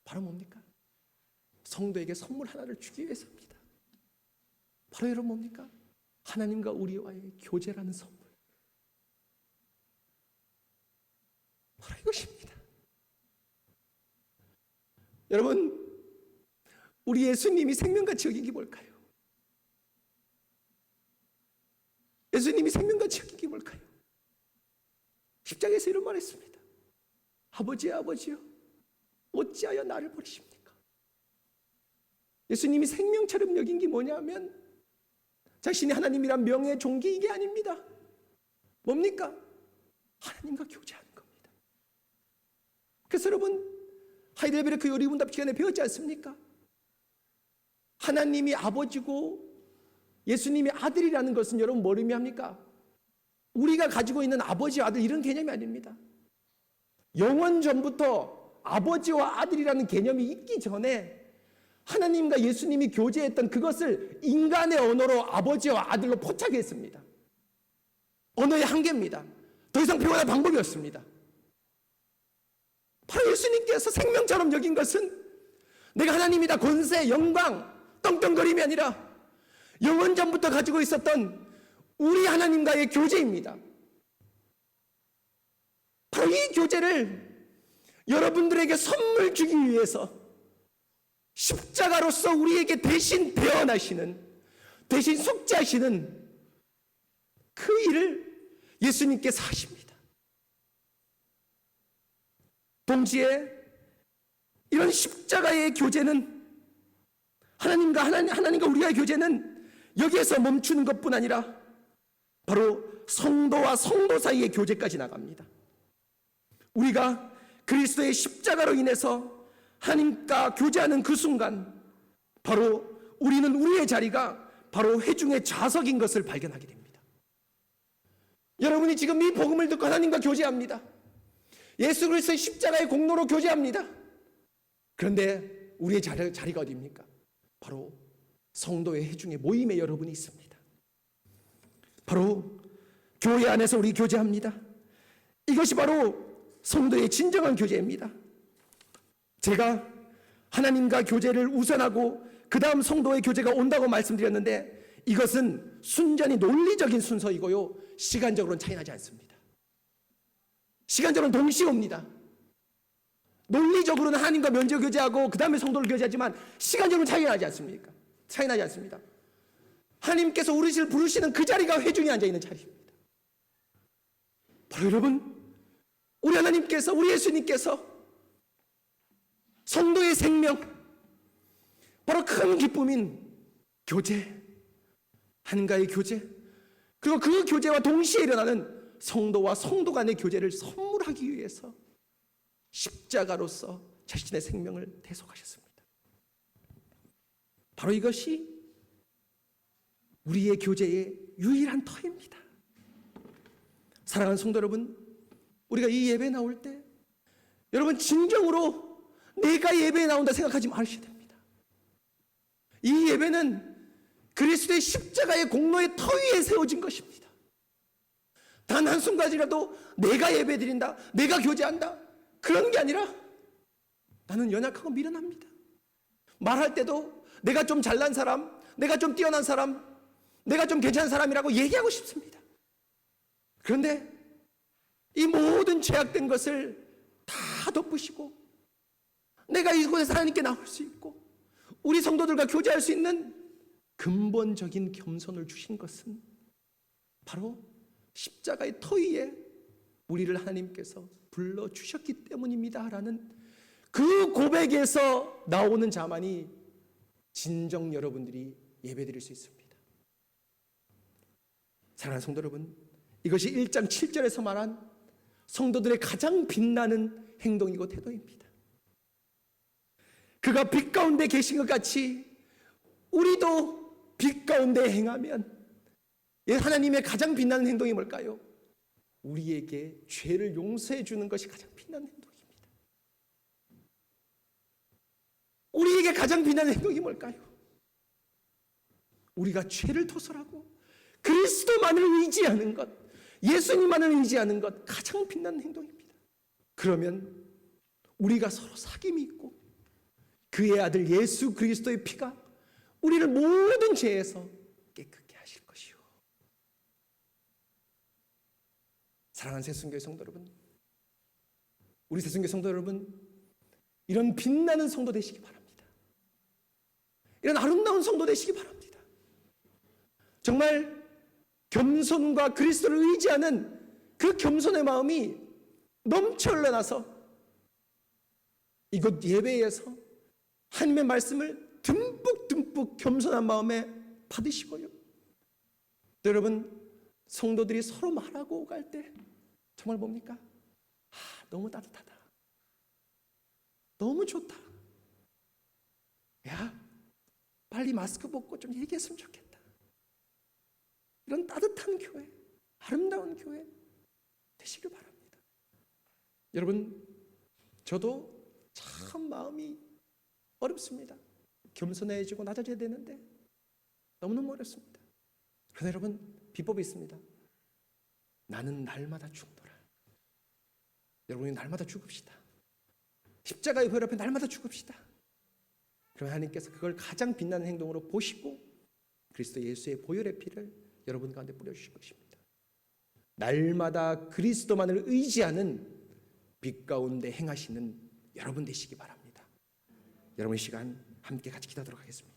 S2: 바로 뭡니까? 성도에게 선물 하나를 주기 위해서입니다. 바로 여러분 뭡니까? 하나님과 우리와의 교제라는 선물. 바로 이것입니다. 여러분, 우리 예수님이 생명같이 여긴 게 뭘까요? 예수님이 생명같이 여긴 게 뭘까요? 십자가에서 이런 말 했습니다. 아버지여, 아버지여, 어찌하여 나를 버리십니까? 예수님이 생명처럼 여긴 게 뭐냐면 자신이 하나님이란 명예, 존귀 이게 아닙니다. 뭡니까? 하나님과 교제하는 겁니다. 그래서 여러분, 하이델베르크 요리문답 시간에 배웠지 않습니까? 하나님이 아버지고 예수님이 아들이라는 것은 여러분 뭘 의미합니까? 우리가 가지고 있는 아버지와 아들 이런 개념이 아닙니다. 영원 전부터 아버지와 아들이라는 개념이 있기 전에 하나님과 예수님이 교제했던 그것을 인간의 언어로 아버지와 아들로 포착했습니다. 언어의 한계입니다. 더 이상 표현할 방법이 없습니다. 바로 예수님께서 생명처럼 여긴 것은 내가 하나님이다 권세, 영광, 떵떵거림이 아니라 영원 전부터 가지고 있었던 우리 하나님과의 교제입니다. 바로 이 교제를 여러분들에게 선물 주기 위해서 십자가로서 우리에게 대신 대언하시는, 대신 속죄하시는 그 일을 예수님께서 하십니다. 동시에 이런 십자가의 교제는 하나님과 우리와의 교제는 여기에서 멈추는 것뿐 아니라 바로 성도와 성도 사이의 교제까지 나갑니다. 우리가 그리스도의 십자가로 인해서 하나님과 교제하는 그 순간 바로 우리는 우리의 자리가 바로 회중의 좌석인 것을 발견하게 됩니다. 여러분이 지금 이 복음을 듣고 하나님과 교제합니다. 예수 그리스도의 십자가의 공로로 교제합니다. 그런데 우리의 자리가 어디입니까? 바로 성도의 회중의 모임에 여러분이 있습니다. 바로 교회 안에서 우리 교제합니다. 이것이 바로 성도의 진정한 교제입니다. 제가 하나님과 교제를 우선하고 그 다음 성도의 교제가 온다고 말씀드렸는데 이것은 순전히 논리적인 순서이고요. 시간적으로는 차이 나지 않습니다. 시간적으로는 동시에 옵니다. 논리적으로는 하나님과 먼저 교제하고 그 다음에 성도를 교제하지만 시간적으로는 차이가 나지 않습니까? 차이 나지 않습니다. 하나님께서 우리를 부르시는 그 자리가 회중이 앉아있는 자리입니다. 바로 여러분, 우리 하나님께서, 우리 예수님께서 성도의 생명, 바로 큰 기쁨인 교제, 하나님과의 교제, 그리고 그 교제와 동시에 일어나는 성도와 성도 간의 교제를 선물하기 위해서 십자가로서 자신의 생명을 대속하셨습니다. 바로 이것이 우리의 교제의 유일한 터입니다. 사랑하는 성도 여러분, 우리가 이 예배에 나올 때 여러분 진정으로 내가 예배에 나온다 생각하지 마셔야 됩니다. 이 예배는 그리스도의 십자가의 공로의 터 위에 세워진 것입니다. 단 한순간이라도 내가 예배드린다, 내가 교제한다, 그런 게 아니라 나는 연약하고 미련합니다. 말할 때도 내가 좀 잘난 사람, 내가 좀 뛰어난 사람, 내가 좀 괜찮은 사람이라고 얘기하고 싶습니다. 그런데 이 모든 죄악된 것을 다 덮으시고 내가 이곳에서 하나님께 나올 수 있고 우리 성도들과 교제할 수 있는 근본적인 겸손을 주신 것은 바로 십자가의 터 위에 우리를 하나님께서 불러주셨기 때문입니다 라는 그 고백에서 나오는 자만이 진정 여러분들이 예배드릴 수 있습니다. 사랑하는 성도 여러분, 이것이 1장 7절에서 말한 성도들의 가장 빛나는 행동이고 태도입니다. 그가 빛 가운데 계신 것 같이 우리도 빛 가운데 행하면 하나님의 가장 빛나는 행동이 뭘까요? 우리에게 죄를 용서해 주는 것이 가장 빛나는 행동입니다. 우리에게 가장 빛나는 행동이 뭘까요? 우리가 죄를 토설하고 그리스도만을 의지하는 것, 예수님만을 의지하는 것, 가장 빛나는 행동입니다. 그러면 우리가 서로 사귐이 있고 그의 아들 예수 그리스도의 피가 우리를 모든 죄에서 깨끗게 하실 것이요. 사랑하는 새순교회 성도 여러분, 우리 새순교회 성도 여러분, 이런 빛나는 성도 되시기 바랍니다. 이런 아름다운 성도 되시기 바랍니다. 정말 겸손과 그리스도를 의지하는 그 겸손의 마음이 넘쳐 흘러나서 이곳 예배에서 하나님의 말씀을 듬뿍 겸손한 마음에 받으시고요. 여러분, 성도들이 서로 말하고 갈 때 정말 뭡니까? 너무 따뜻하다. 너무 좋다. 야, 빨리 마스크 벗고 좀 얘기했으면 좋겠다. 이런 따뜻한 교회, 아름다운 교회 되시길 바랍니다. 여러분, 저도 참 마음이 어렵습니다. 겸손해지고 낮아져야 되는데 너무너무 어렵습니다. 그런데 여러분, 비법이 있습니다. 나는 날마다 죽노라. 여러분이 날마다 죽읍시다. 십자가의 보혈 앞에 날마다 죽읍시다. 그러면 하나님께서 그걸 가장 빛나는 행동으로 보시고 그리스도 예수의 보혈의 피를 여러분 가운데 뿌려주실 것입니다. 날마다 그리스도만을 의지하는 빛 가운데 행하시는 여러분 되시기 바랍니다. 여러분 이 시간 함께 같이 기도하도록 하겠습니다.